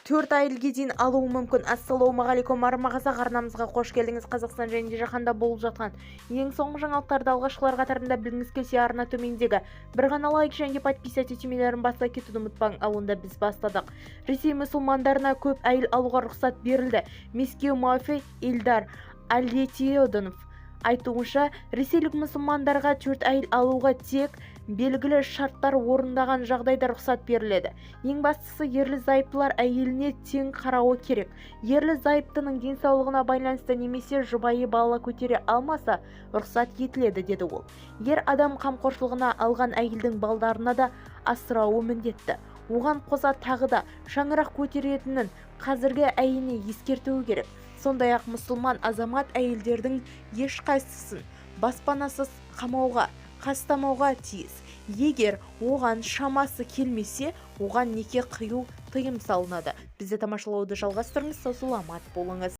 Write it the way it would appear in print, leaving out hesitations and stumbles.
4 айлге дейін алуы мүмкін. Ассалаумағалейкум, армағазақ арнамызға қош келдіңіз. Қазақстан және жаһанда болып жатқан ең соңғы жаңалықтарды алғашқылар қатарында білгіңіз келсе, арна төмендегі бір ғана лайк және подписать етулерін баста кетуді ұмытпаң. Ал онда біз бастадық. Ресей мұсылмандарына көп әйел алуға рұқсат берілді. Мәскеу муфти Ильдар Алетиодонов айтуынша, ресейлік мұсылмандарға 4 әйел алуға тек белгілі шарттар орындаған жағдайда рұқсат беріледі. Ең бастысы, ерлі-зайыптылар әйеліне тең қарауы керек. Ерлі-зайыптының денсаулығына байланысты немесе жұбайы бала көтере алмаса, рұқсат етіледі, деді ол. Ер адам қамқоршылығына алған әйелдің балдарына да асырауы міндетті. Оған қоса тағы да шаңырақ көтеретінін қазіргі әйеліне ескертуі керек. Сондай-ақ мұсылман азамат әйелдердің ешқайсысын баспанасыз қамауға, қастамауға тиіс. Егер оған шамасы келмесе, оған неке қию тыйым салынады. Бізді тамашалауды жалғастырыңыз, сау саламат болыңыз.